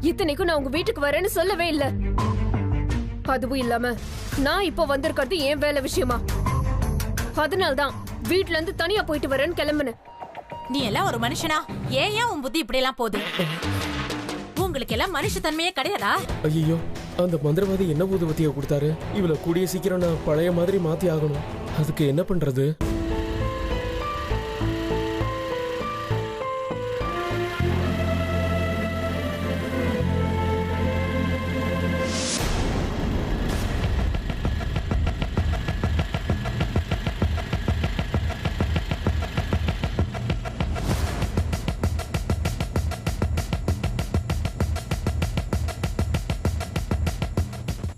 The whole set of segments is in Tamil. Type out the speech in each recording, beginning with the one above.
இத்தனைக்கும் நான் உங்க வீட்டுக்கு வரேன்னு சொல்லவே இல்ல. அதுவும் இல்லாம நான் இப்போ வந்திருக்கிறது என் வேலை விஷயமா. அதனால்தான் வீட்ல இருந்து தனியா போயிட்டு வரேன்னு கிளம்புனேன். நீ எல்லாம் ஒரு மனுஷனா? ஏன் உன் புத்தி இப்படி எல்லாம் போகுது? உங்களுக்கு எல்லாம் மனுஷ தன்மையே கிடையாதா? ஐயோ, அந்த மந்திரவாதி என்ன ஊதுவத்திய கொடுத்தாரு? இவளை கூடிய சீக்கிரம் நான் பழைய மாதிரி மாத்தி ஆகணும். அதுக்கு என்ன பண்றது?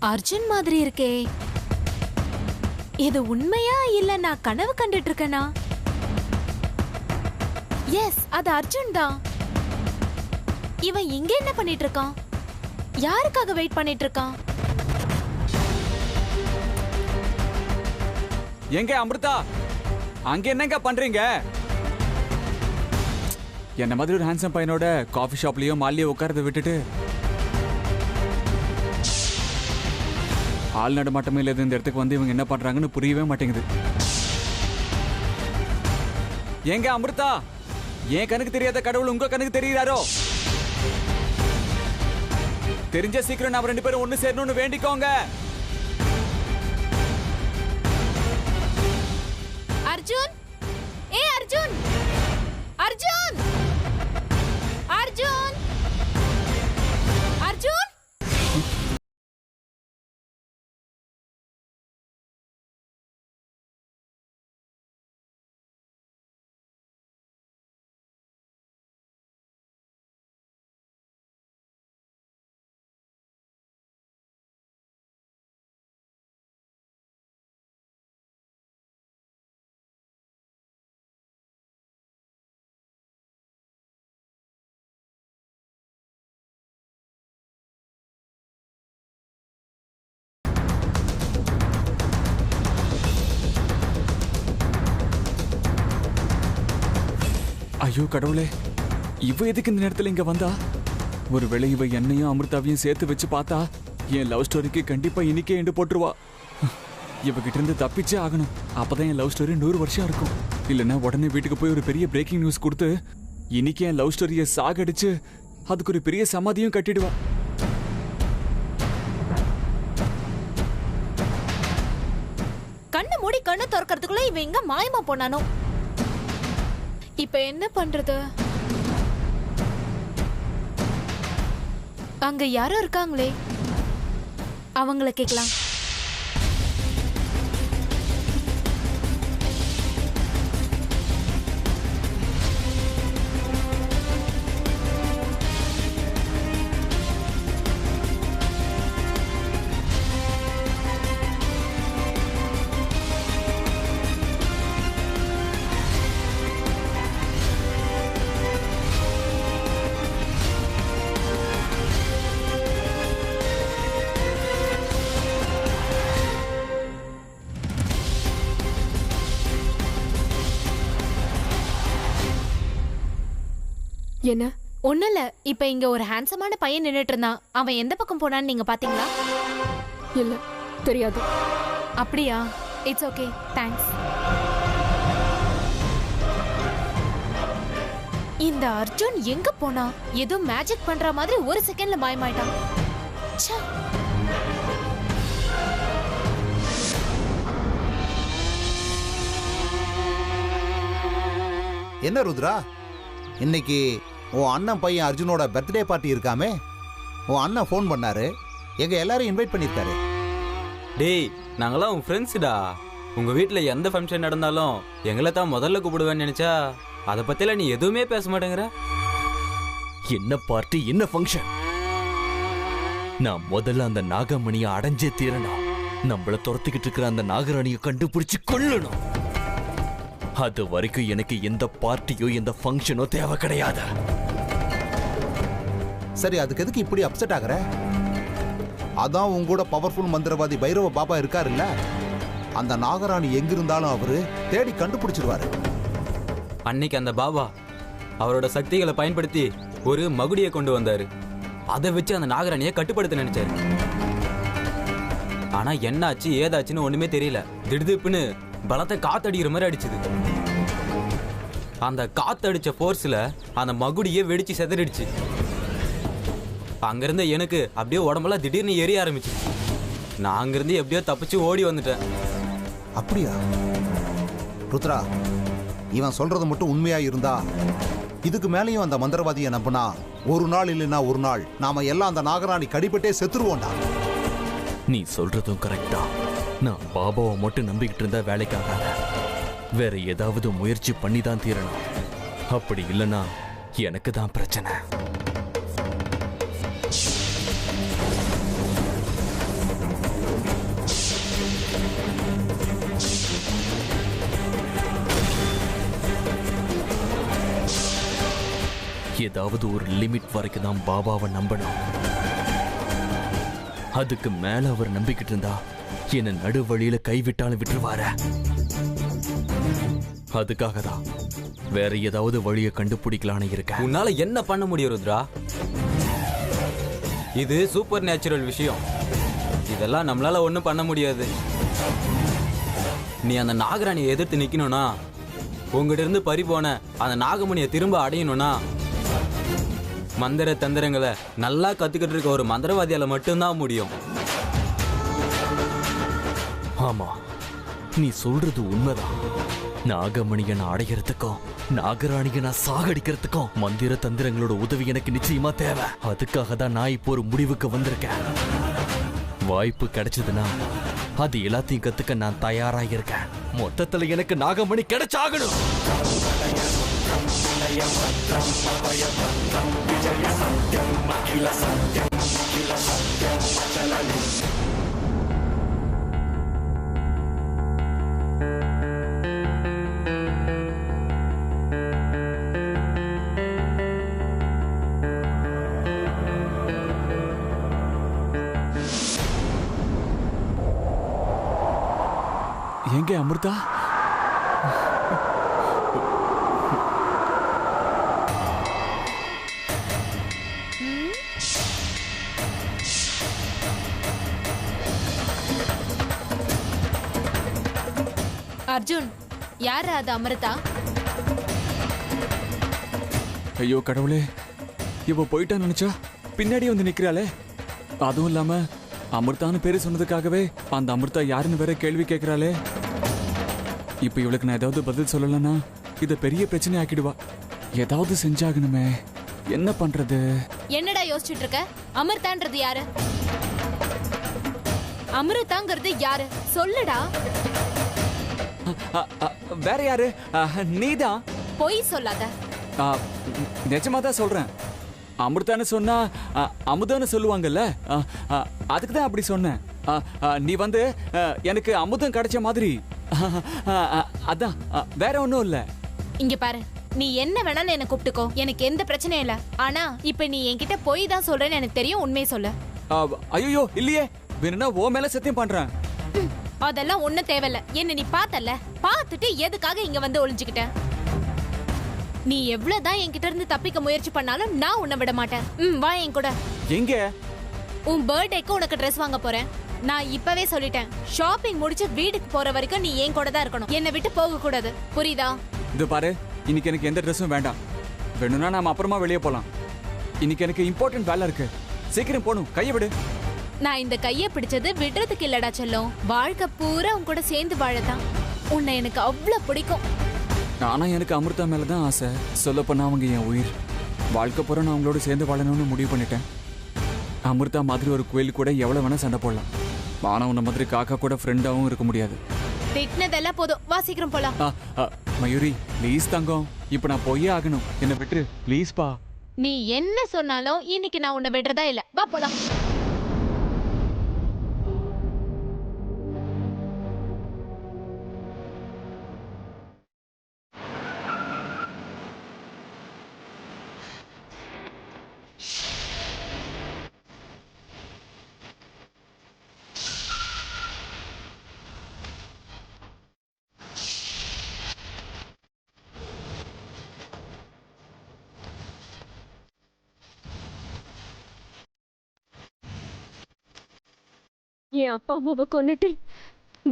அர்ஜுன் மாதிரி இருக்கே, இது உண்மையா இல்ல நான் கனவு கண்டுட்டு இருக்கேனா? எஸ், அது அர்ஜுன் தான். இவன் இங்க என்ன பண்ணிட்டு இருக்கான்? யாருக்காக வெயிட் பண்ணிட்டு இருக்கான்? எங்க அமிர்தா, அங்க என்னங்க பண்றீங்க? என்ன மாதிரி ஒரு ஹேண்ட்ஸம் பையனோட காஃபி ஷாப்லயோ மால்லயோ உட்கார்றத விட்டுட்டு ஆள் நடமாட்டமே இல்லாத இந்த இடத்துக்கு வந்து இவங்க என்ன பண்றாங்கன்னு புரியவே மாட்டேங்குது. ஏங்க அமிர்தா, என் கணக்கு தெரியாத கடவுள் உங்க கணக்கு தெரியுறாரோ? தெரிஞ்ச சீக்கிரம் நாம 2 பேரும் ஒண்ணு சேரணும்னு வேண்டிக்கோங்க. அர்ஜுன், ஏ அர்ஜுன், அர்ஜுன், அர்ஜுன், அர்ஜுன். ஐயோ கடவுளே, இவ எதுக்கு இந்த நேரத்துல இங்க வந்தா? ஒருவேளை இவ என்னையும் அமிர்தாவையும் சேர்த்து வச்சு பார்த்தா என் லவ் ஸ்டோரிக்கு கண்டிப்பா இன்னைக்கே எண்டு போட்டுருவா. இவகிட்ட இருந்து தப்பிச்சே ஆகணும். அப்பதான் என் லவ் ஸ்டோரி 100 வருஷம் இருக்கும். இல்லைன்னா உடனே வீட்டுக்கு போய் ஒரு பெரிய பிரேக்கிங் நியூஸ் கொடுத்து இன்னைக்கு என் லவ் ஸ்டோரியை சாகடிச்சு அதுக்கு ஒரு பெரிய சமாதியும் கட்டிடுவா. கண்ணு மூடி கண்ணு திறக்கிறதுக்குள்ள இவன் எங்க மாயமா போனானோ? இப்ப என்ன பண்றது? அங்க யாரோ இருக்காங்களே, அவங்கள கேட்கலாம். என்ன? ஒண்ணும் இல்ல. இப்ப இங்க ஒரு ஹேண்ட்ஸமான பையன் நின்னுட்டு இருந்தான். அவன் எந்த பக்கம் போனான்னு நீங்க பாத்தீங்களா? இல்ல, தெரியாது. அப்படியா? It's okay, thanks. இந்த அர்ஜுன் எங்க போனா? ஏதோ மேஜிக் பண்ற மாதிரி ஒரு செகண்ட்ல பயமாயிட்டான். ச்சே. என்ன ருத்ரா, இன்னைக்கு உன் அண்ணன் பையன் அர்ஜுனோட பர்த்டே பார்ட்டி இருக்காமே? உன் அண்ணன் ஃபோன் பண்ணாரு, எங்க எல்லாரும் இன்வைட் பண்ணிருக்காரு. டேய், நாங்களாம் உன் ஃப்ரெண்ட்ஸ்டா. உங்க வீட்டுல எந்த ஃபங்க்ஷன் நடந்தாலும் எங்களை தான் முதல்ல கூப்பிடுவேன்னு நினைச்சா அதை பத்தில நீ எதுவுமே பேச மாட்டேங்கிற. என்ன பார்ட்டி, என்ன ஃபங்க்ஷன்? நான் முதல்ல அந்த நாகமணியை அடைஞ்சே தீரணும். நம்மள துரத்திக்கிட்டு இருக்கிற அந்த நாகராணியை கண்டுபிடிச்சு கொள்ளணும். அது வரைக்கும் எனக்கு எந்த பார்ட்டியோ எந்த ஃபங்க்ஷனோ தேவை கிடையாது. சரி, அதுக்கு எதுக்கு இப்படி அப்செட் ஆகுற? அதான் உங்களோட பவர்ஃபுல் மந்திரவாதி பைரவ பாபா இருக்காருல்ல, அந்த நாகராணி எங்கிருந்தாலும் அவரு தேடி கண்டுபிடிச்சிருவாரு. அன்னைக்கு அந்த பாபா அவரோட சக்திகளை பயன்படுத்தி ஒரு மகுடியை கொண்டு வந்தாரு. அதை வச்சு அந்த நாகராணியை கட்டுப்படுத்த நினைச்சாரு. ஆனா என்னாச்சு ஏதாச்சுன்னு ஒண்ணுமே தெரியல. திடுதிப்புன்னு பலத்தை காத்தடிக்கிற மாதிரி அடிச்சுது. அந்த காத்தடிச்ச போர்ஸ்ல அந்த மகுடியே வெடிச்சு செதறிடுச்சு. அங்கிருந்த எனக்கு அப்படியே உடம்பெல்லாம் திடீர்னு எரிய ஆரம்பிச்சிருச்சு. நான் அங்கிருந்து எப்படியோ தப்பிச்சு ஓடி வந்துட்டேன். அப்படியா ருத்ரா, இவன் சொல்றது மட்டும் உண்மையா இருந்தா இதுக்கு மேலேயும் அந்த மந்திரவாதியை நம்பினா ஒரு நாள் இல்லைன்னா ஒரு நாள் நாம எல்லாம் அந்த நாகராணி கடிபட்டே செத்துருவோம்டா. நீ சொல்றதும் கரெக்டா. நான் பாபாவை மட்டும் நம்பிக்கிட்டு இருந்தா வேலைக்காகாத. வேற ஏதாவது முயற்சி பண்ணி தான் தீரணும். அப்படி இல்லைன்னா எனக்கு தான் பிரச்சனை. ஏதாவது ஒரு லிமிட் வரைக்கும் தான் பாபாவை நம்பணும். அதுக்கு மேல அவர் நம்பிக்கிட்டு இருந்தா என்ன நடு வழியில கைவிட்டாலும் விட்டுருவார. அதுக்காக தான் வேற ஏதாவது வழியை கண்டுபிடிக்கலான்னு இருக்க. உன்னால என்ன பண்ண முடியும் ருத்ரா? இது சூப்பர் நேச்சுரல் விஷயம். இதெல்லாம் நம்மளால ஒண்ணும் பண்ண முடியாது. நீ அந்த நாகராணியை எதிர்த்து நிக்கணும்னா, உங்ககிட்ட இருந்து பறி போன அந்த நாகமணியை திரும்ப அடையணும்னா, மந்திர தந்திரங்களை நல்லா கத்துக்கிட்டு இருக்க ஒரு மந்திரவாதியால மட்டும்தான் முடியும். ஆமா, நீ சொல்றது உண்மைதான். நாகமணியை நான் அடைகிறதுக்கும் நாகராணியை நான் சாகடிக்கிறதுக்கும் மந்திர தந்திரங்களோட உதவி எனக்கு நிச்சயமா தேவை. அதுக்காக தான் நான் இப்போ ஒரு முடிவுக்கு வந்திருக்கேன். வாய்ப்பு கிடைச்சதுன்னா அது எல்லாத்தையும் கத்துக்க நான் தயாரா இருக்கேன். மொத்தத்துல எனக்கு நாகமணி கிடைச்சாகணும். எங்க அமிர்தா? அர்ஜுன், யாரு அது அமிர்தா? ஐயோ கடவுளே, இவ போயிட்டா நினைச்சா பின்னாடி வந்து நிக்கிறாளே. அதுவும் இல்லாம அமிர்தான்னு பேரு சொன்னதுக்காகவே அந்த அமிர்தா யாருன்னு வேற கேள்வி கேட்கிறாளே. இப்ப இவளுக்கு நான் ஏதாவது பதில் சொல்லலன்னா இத பெரிய பிரச்சனை ஆக்கிடுவா. ஏதாவது செஞ்சாகணுமே, என்ன பண்றது? என்னடா யோசிச்சுட்டு இருக்க? அமிர்தான்றது யாரு? அமிர்தாங்கிறது யாரு சொல்லுடா. வேற யாரு? நீதான். பொய் சொல்லாத. நிஜமா தான் சொல்றேன். அமிர்தான்னு சொன்னா அமுதன்னு சொல்லுவாங்கல்ல, அதுக்கு தான் அப்படி சொன்னேன். நீ வந்து எனக்கு அமுதம் கிடைச்ச மாதிரி. அதான், வேற ஒன்றும் இல்ல. இங்க பாரு, நீ என்ன வேணாலும் என்ன கூப்பிட்டுக்கோ, எனக்கு எந்த பிரச்சனையும் இல்ல. ஆனா இப்ப நீ என்கிட்ட பொய் தான் சொல்றேன்னு எனக்கு தெரியும். உண்மையை சொல்லு. ஐயோ இல்லையே, வேணும்னா ஓ மேல சத்தியம் பண்றேன். அதெல்லாம் ஒண்ணும் தேவையில்ல. என்ன நீ பார்த்தல, பார்த்துட்டு எதுக்காக இங்க வந்து ஒளிஞ்சுக்கிட்ட? நீ எவ்வளவுதான் என்கிட்ட இருந்து தப்பிக்க முயற்சி பண்ணாலும் நான் உன்னை விட மாட்டேன். வா என் கூட. எங்க? உன் பர்த்டேக்கு உனக்கு ட்ரெஸ் வாங்க போறேன். நான் இப்பவே சொல்லிட்டேன், ஷாப்பிங் முடிச்சு வீட்டுக்கு போற வரைக்கும் நீ என் கூட தான் இருக்கணும். என்னை விட்டு போக கூடாது, புரியுதா? இது பாரு, இன்னைக்கு எனக்கு எந்த ட்ரெஸ்ஸும் வேண்டாம். வேணும்னா நாம அப்புறமா வெளியே போலாம். இன்னைக்கு எனக்கு இம்பார்ட்டன்ட் வேலை இருக்கு. சீக்கிரம் போணும். கையை விடு. நான் இந்த கையை பிடிச்சது விடுறதுக்கு இல்லடா செல்லம். வாழ்க்கை பூரா உன் கூட சேர்ந்து வாழத்தான். உன்னை எனக்கு அவ்வளவு பிடிக்கும். ஆனா எனக்கு அமிர்தா மேலதான் ஆசை. சொல்லப்போனா அவங்க என் உயிர். வாழ்க்கை பூரா நான் அவங்களோட சேர்ந்து வாழணும்னு முடிவு பண்ணிட்டேன். அமிர்தா மாதிரி ஒரு கோயில் கூட எவ்வளவு வேணா சண்டை போடலாம். ஆனா உன்ன மாதிரி காக்கா கூட ஃப்ரெண்டாவும் இருக்க முடியாது. திட்டினதெல்லாம் போதும், வா சீக்கிரம் போலாம். மயூரி ப்ளீஸ் தங்கம், இப்ப நான் போயே ஆகணும். என்ன விட்டுரு ப்ளீஸ் பா. நீ என்ன சொன்னாலும் இன்னைக்கு நான் உன்னை விடுறதா இல்ல. வா போலாம். என் அப்பா அம்மாவை கொன்னுட்டு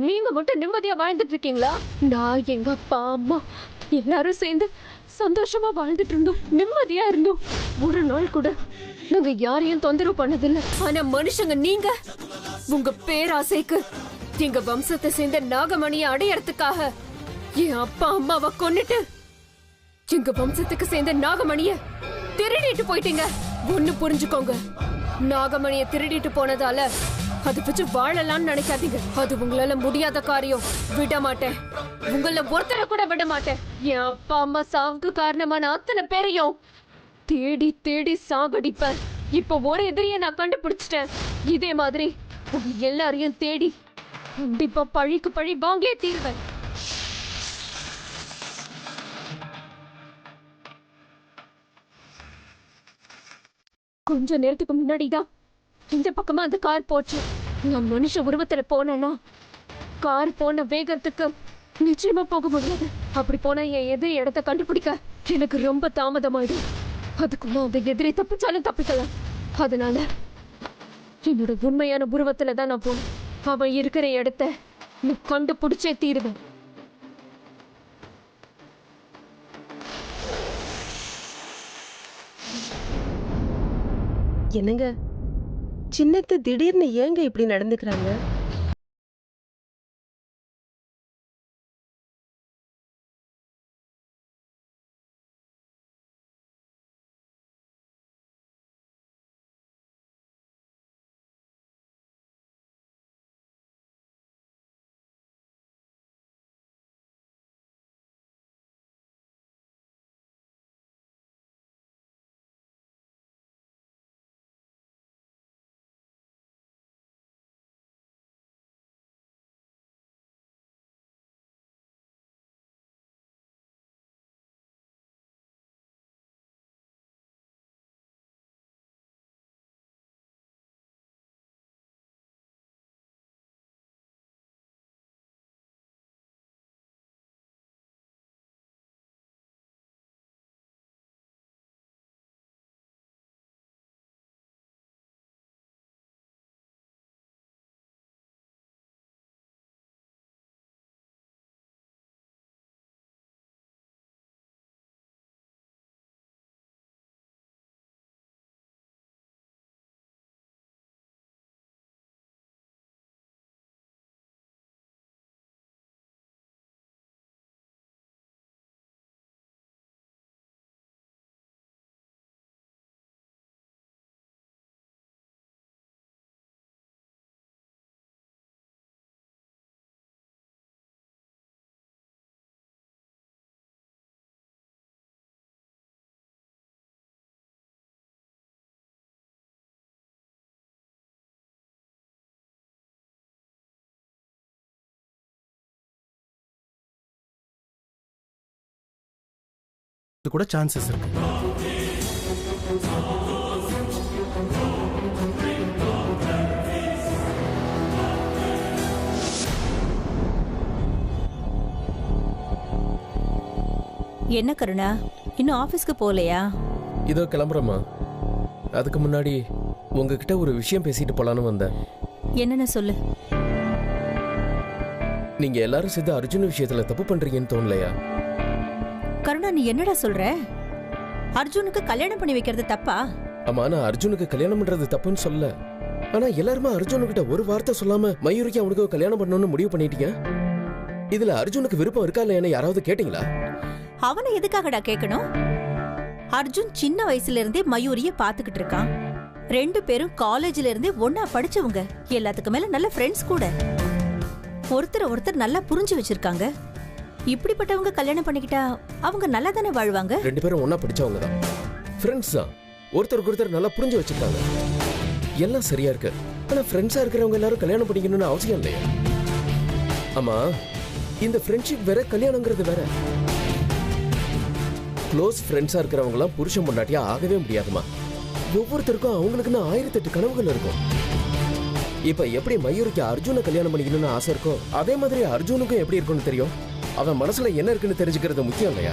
நீங்க மட்டும் நிம்மதியா வாழ்ந்துட்டு இருக்கீங்களா? நான் எங்க அப்பா அம்மா எல்லாரும் சேர்ந்து சந்தோஷமா வாழ்ந்துட்டு இருந்தோம், நிம்மதியா இருந்தோம். ஒரு நாள் கூட நாங்க யாரையும் தொந்தரவு பண்ணதில்லை. ஆனா மனுஷங்க நீங்க உங்க பேராசைக்கு எங்க வம்சத்தை சேர்ந்த நாகமணியை அடையறதுக்காக என் அப்பா அம்மாவை கொன்னுட்டு எங்க வம்சத்துக்கு சேர்ந்த நாகமணிய திருடிட்டு போயிட்டீங்க. ஒண்ணு புரிஞ்சுக்கோங்க, நாகமணிய திருடிட்டு போனதால அது வச்சு வாழலாம்னு நினைக்காதீங்க. அது உங்களால முடியாத காரியம். விட மாட்டேன், உங்கள ஒருத்தரை கூட விட மாட்டேன். என் அப்பா அம்மா சாவுக்கு காரணமான அத்தனை பேரையும் தேடி தேடி சாகடிப்பேன். இப்ப ஒரு எதிரியை நான் கண்டுபிடிச்சிட்டேன். இதே மாதிரி உங்க எல்லாரையும் தேடி கண்டிப்பா பழிக்கு பழி வாங்கியே தீர்வேன். கொஞ்ச நேரத்துக்கு முன்னாடிதான் இந்த பக்கமா அந்த கார் போச்சு. நான் மனுஷ உருவத்துல போனேன்னா கார் போன வேகத்துக்கு நிச்சயமா போக முடியாது. அப்படி போனா என் எதிரி இடத்த கண்டுபிடிக்க எனக்கு ரொம்ப தாமதமாயிடும். அதுக்குள்ள அந்த எதிரி தப்பிச்சாலும் தப்பிக்கலாம். அதனால என்னோட உண்மையான உருவத்துல தான் நான் போனேன். அவன் இருக்கிற இடத்த நான் கண்டுபிடிச்சே தீருவேன். என்னங்க, சின்னத்து திடீர்னு ஏங்க இப்படி நடந்துக்கிறாங்க? கூட சான்சஸ் இருக்கு. என்ன கருணா, இன்னும் ஆபீஸ்க்கு போகலையா? இதோ கிளம்புறேம்மா. அதுக்கு முன்னாடி உங்ககிட்ட ஒரு விஷயம் பேசிட்டு போலான்னு வந்தேன். என்னன்னு சொல்லு. நீங்க எல்லாரும் சேர்ந்து அர்ஜுன் விஷயத்துல தப்பு பண்றீங்கன்னு தோணலையா? கருணா, நீ என்னடா சொல்ற? அர்ஜுனுக்கு கல்யாணம் பண்ணி வைக்கிறது தப்பா? ஆமா, நான் அர்ஜுனுக்கு கல்யாணம் பண்றது தப்புன்னு சொல்ல. ஆனா எல்லாருமே அர்ஜுனுக்கிட்ட ஒரு வார்த்தை சொல்லாம மயூரிக்கு அவனுக்கு கல்யாணம் பண்ணணும்னு முடிவு பண்ணிட்டீங்க. இதுல அர்ஜுனுக்கு விருப்பம் இருக்கா இல்லையான்னு யாராவது கேட்டீங்களா? அவனை எதுக்காகடா கேட்கணும்? அர்ஜுன் சின்ன வயசுல இருந்தே மயூரிய பாத்துக்கிட்டு இருக்கான். 2 பேரும் காலேஜ்ல இருந்தே ஒன்னா படிச்சவங்க. எல்லாத்துக்கு மேல நல்ல ஃப்ரெண்ட்ஸ் கூட. ஒருத்தர் நல்லா புரிஞ்சு வச்சிருக்காங்க. இப்படிப்பட்டவங்க கல்யாணம் பண்ணிக்கிட்டா அவங்க நல்லா தானே வாழ்வாங்க? 2 பேரும் ஒன்னா படிச்சவங்க தான், ஃப்ரெண்ட்ஸ் தான். ஒருத்தருக்கு ஒருத்தர் நல்லா புரிஞ்சு வச்சிருக்காங்க. எல்லாம் சரியா இருக்கு. ஆனா ஃப்ரெண்ட்ஸா இருக்கிறவங்க எல்லாரும் கல்யாணம் பண்ணிக்கணும்னு அவசியம் இல்லையா? ஆமா, இந்த ஃப்ரெண்ட்ஷிப் வேற, கல்யாணங்கிறது வேற. க்ளோஸ் ஃப்ரெண்ட்ஸா இருக்கிறவங்களாம் புருஷன் பொண்டாட்டியா ஆகவே முடியாதுமா. ஒவ்வொருத்தருக்கும் அவங்களுக்குன்னு 1008 கனவுகள் இருக்கும். இப்ப எப்படி மயூருக்கு அர்ஜுனை கல்யாணம் பண்ணிக்கணும்னு ஆசை இருக்கோ, அதே மாதிரி அர்ஜுனுக்கும் எப்படி இருக்கும்னு தெரியும். அவன் மனசுல என்ன இருக்குன்னு தெரிஞ்சுக்கிறது முக்கியம் இல்லையா?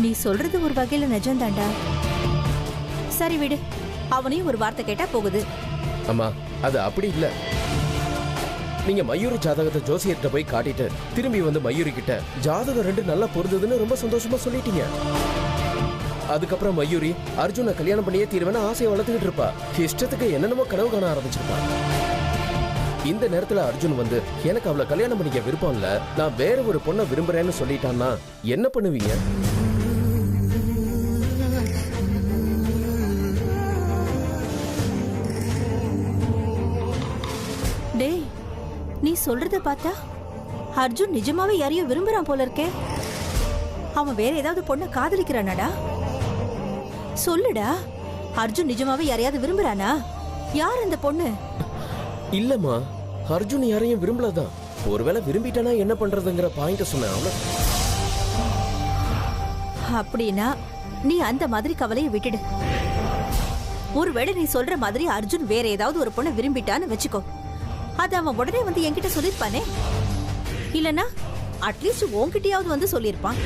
நீ சொல்றது ஒரு வகையில நிஜம்தாண்டா. சரி விடு, அவனையும் ஒரு வார்த்தை கேட்டா போகுது. அம்மா, அது அப்படி இல்ல. நீங்க மயூரி ஜாதகத்தை ஜோசியர்கிட்ட போய் காட்டிட்டு திரும்பி வந்து மயூரி கிட்ட ஜாதகம் 2 நல்லா பொருந்ததுன்னு ரொம்ப சந்தோஷமா சொல்லிட்டீங்க. அதுக்கப்புறம் மயூரி அர்ஜுனை கல்யாணம் பண்ணியே தீர்வேன்னு ஆசையை வளர்த்துக்கிட்டு இருப்பா. இஷ்டத்துக்கு என்னென்னமோ கனவு காண ஆரம்பிச்சிருப்பா. இந்த நேரத்துல அர்ஜுன் வந்து எனக்கு அவளை கல்யாணம் பண்ணிக்க விருப்பம் இல்ல, நான் வேற ஒரு பொண்ணை விரும்புறேன்னு சொல்லிட்டான்னா என்ன பண்ணுவீங்க? டேய், நீ சொல்றத பார்த்தா அர்ஜுன் நிஜமாவே யாரையும் விரும்புறான் போல இருக்கே. அவன் வேற ஏதாவது பொண்ணை காதலிக்கிறானாடா? சொல்லுடா, அர்ஜுன் நிஜமாவே யாரையாவது விரும்புறானா? யார் அந்த பொண்ணு? இல்லம்மா, அர்ஜுன் யாரையும் விரும்பலதான். ஒருவேளை விரும்பிட்டானா என்ன பண்றதுங்கிற பாயிண்ட சொன்னேன். அப்படின்னா நீ அந்த மாதிரி கவலையை விட்டுடு. ஒருவேளை நீ சொல்ற மாதிரி அர்ஜுன் வேற ஏதாவது ஒரு பொண்ணை விரும்பிட்டான்னு வச்சுக்கோ, அது அவன் உடனே வந்து என்கிட்ட சொல்லிருப்பானே. இல்லனா அட்லீஸ்ட் உன்கிட்டயாவது வந்து சொல்லிருப்பான்.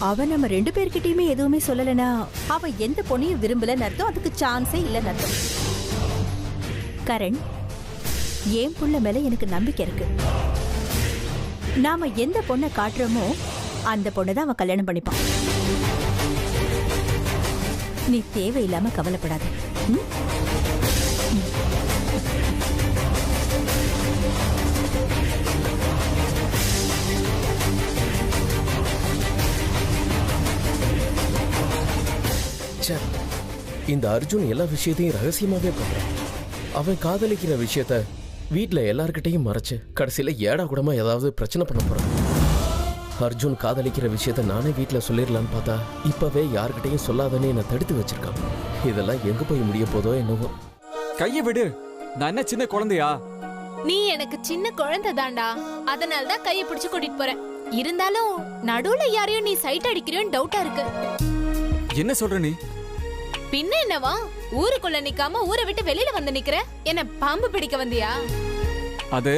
அவன் நம்ம 2 பேர்கிட்டயுமே எதுவுமே சொல்லலனா அவன் எந்த பொண்ணையும் விரும்பலன்னு அர்த்தம். அதுக்கு சான்ஸே இல்லைன்னு அர்த்தம். கரண், என் புள்ள மேல எனக்கு நம்பிக்கை இருக்கு. நாம எந்த பொண்ணை காட்டுறோமோ அந்த பொண்ணை தான் அவன் கல்யாணம் பண்ணிப்பான். நீ தேவையில்லாம கவலைப்படாத. இந்த அர்ஜுன் எல்லா விஷயத்தையும் ரகசியமாவே பண்றான். அவன் காதலிக்கிற விஷயத்த வீட்டுல எல்லார்கிட்டையும் மறைச்சு கடைசியில ஏடா கூடமா ஏதாவது பிரச்சனை பண்ண போறான். அர்ஜுன் காதலிக்கிற விஷயத்த நானே வீட்டுல சொல்லிடலான்னு பார்த்தா இப்பவே யார்கிட்டையும் சொல்லாதன்னு என்ன தடுத்து வச்சிருக்கான். இதெல்லாம் எங்க போய் முடிய போதோ என்னவோ. கையை விடு, நான் என்ன சின்ன குழந்தையா? நீ எனக்கு சின்ன குழந்தை தான்டா, அதனாலதான் கையை பிடிச்சு கூட்டிட்டு போறேன். இருந்தாலும் நடுவுல யாரையும் நீ சைட் அடிக்கிறியோன்னு டவுட்டா இருக்கு. என்ன சொல்ற நீ? பின்ன என்னவா, ஊருக்குள்ள நிக்காம ஊரை விட்டு வெளியில வந்து நிக்கிற? என்ன பாம்பு பிடிக்க வந்தியா? அது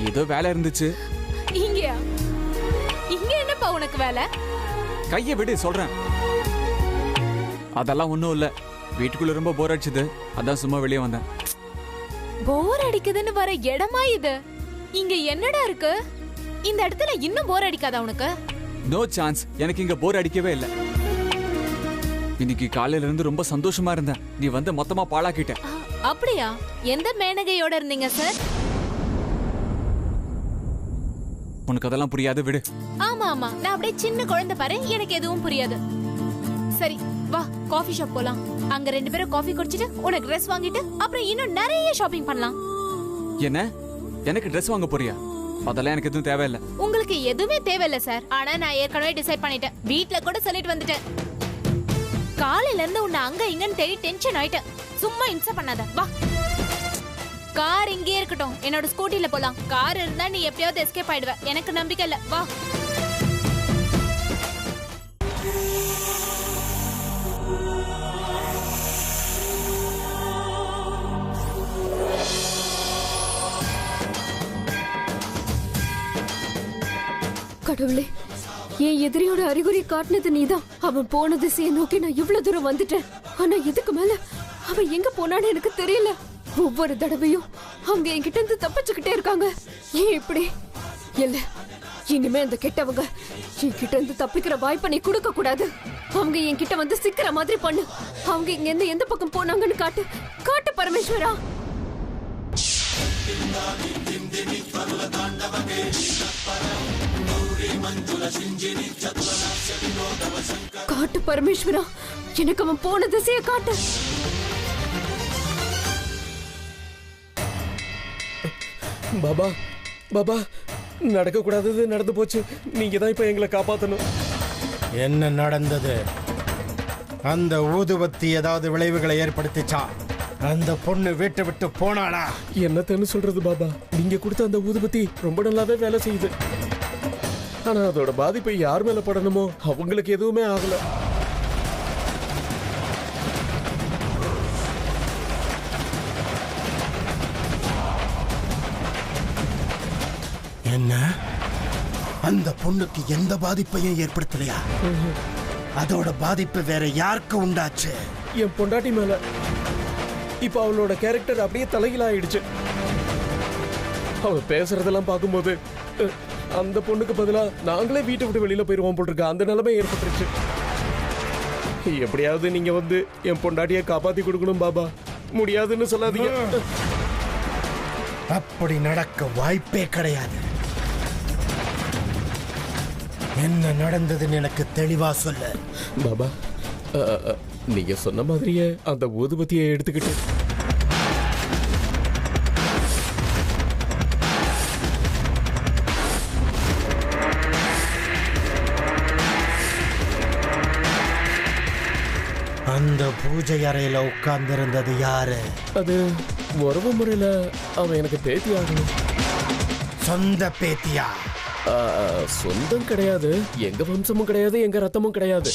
ஏதோ வேலை இருந்துச்சு. இங்கயா? இங்க என்னப்பா உனக்கு வேலை? கையை விடு சொல்றேன். அதெல்லாம் ஒண்ணும் இல்ல, வீட்டுக்குள்ள ரொம்ப போர் அடிச்சது, அதான் சும்மா வெளியே வந்தேன். போர் அடிக்குதுன்னு வர இடமா இது? இங்க என்னடா இருக்கு? இந்த இடத்துல இன்னும் போர் அடிக்காதா உனக்கு? நோ சான்ஸ், எனக்கு இங்க போர் அடிக்கவே இல்ல. இன்னைக்கு காலையில இருந்து ரொம்ப சந்தோஷமா இருந்தேன், நீ வந்து மொத்தமா பாழாக்கிட்ட. அப்படியா? எந்த மேனகையோட இருந்தீங்க சார்? உனக்கு அதெல்லாம் புரியாது, விடு. ஆமா ஆமா, நான் அப்படியே சின்ன குழந்தை பாரு, எனக்கு எதுவும் புரியாது. சரி வா, காஃபி ஷாப் போலாம். அங்க 2 பேரும் காஃபி குடிச்சிட்டு உனக்கு ட்ரெஸ் வாங்கிட்டு அப்புறம் இன்னும் நிறைய ஷாப்பிங் பண்ணலாம். என்ன, எனக்கு ட்ரெஸ் வாங்க போறியா? அதெல்லாம் எனக்கு எதுவும் தேவையில்லை. உங்களுக்கு எதுவுமே தேவையில்ல சார். ஆனா நான் ஏற்கனவே டிசைட் பண்ணிட்டேன், வீட்ல கூட சொல்லிட்டு வந்துட்டேன். காலையில இருந்து உன்னை அங்க இங்கன்னு தேடி டென்ஷன் ஆயிட்டேன். சும்மா இம்சை பண்ணாத, வா. கார் இங்கே இருக்கட்டும், என்னோட ஸ்கூட்டில போலாம். கார் இருந்தா நீ எப்படியாவது எஸ்கேப் ஆயிடுவ, எனக்கு நம்பிக்கை இல்ல, வா. கடவுளே, என் எதிரியோட அறிகுறி காட்டினது நீதான். அவன் போன திசையை நோக்கி நான் இவ்வளவு தூரம் வந்துட்டேன். ஆனா இதுக்கு மேல அவன் எங்க போனான்னு எனக்கு தெரியல. ஒவ்வொரு தடவையும் அவங்க என்கிட்ட இருந்து தப்பிச்சுக்கிட்டே இருக்காங்க. ஏன் இப்படி? இல்ல, இனிமே அந்த கெட்டவங்க என்கிட்ட இருந்து தப்பிக்கிற வாய்ப்பை நீ கொடுக்க கூடாது. அவங்க என்கிட்ட வந்து சிக்கிற மாதிரி பண்ணு. அவங்க இங்க இருந்து எந்த பக்கம் போனாங்கன்னு காட்டு. காட்டு பரமேஸ்வரா. காட்டு பரமேஸ்வரா, எனக்கு அவன் போன திசையை காட்டு. பாபா, பாபா, நடக்க கூடாதது நடந்து போச்சு. நீங்க தான் இப்ப எங்களை காப்பாத்தணும். என்ன நடந்தது? அந்த ஊதுபத்தி ஏதாவது விளைவுகளை ஏற்படுத்திச்சா? அந்த பொண்ணு வீட்டை விட்டு போனாளா? என்னத்தன்னு சொல்றது பாபா, நீங்க கொடுத்த அந்த ஊதுபத்தி ரொம்ப நல்லாவே வேலை செய்யுது. ஆனா அதோட பாதிப்பை யார் மேல படணுமோ அவங்களுக்கு எதுவுமே ஆகல. என்ன, அந்த பொண்ணுக்கு எந்த பாதிப்பையும் ஏற்படுத்தலையா? அதோட பாதிப்பு வேற யாருக்கு உண்டாச்சு? என் பொண்டாட்டி மேல. இப்ப அவளோட கேரக்டர் அப்படியே தலைகீழாயிடுச்சு. அவ பேசுறதெல்லாம் பார்க்கும்போது அந்த பொண்ணுக்கு பதிலா நாங்களே வீட்டை விட்டு வெளியில போயிருவோம் போட்டிருக்க அந்த நிலைமை ஏற்பட்டுருச்சு. எப்படியாவது நீங்க வந்து என் பொண்டாட்டியை காப்பாத்தி கொடுக்கணும் பாபா. முடியாதுன்னு சொல்லாதீங்க. அப்படி நடக்க வாய்ப்பே கிடையாது. என்ன நடந்ததுன்னு எனக்கு தெளிவா சொல்ல. பாபா, நீங்க சொன்ன மாதிரியே அந்த ஊதுபத்தியை எடுத்துக்கிட்டு அந்த பூஜை அறையில உட்கார்ந்து இருந்தது யாரு? அது உறவு முறையில அவன் எனக்கு பேத்தி ஆகணும். சொந்த பேத்தியா? சொந்தம் கிடையாது, எங்க வம்சமும் கிடையாது, எங்க ரத்தமும் கிடையாது.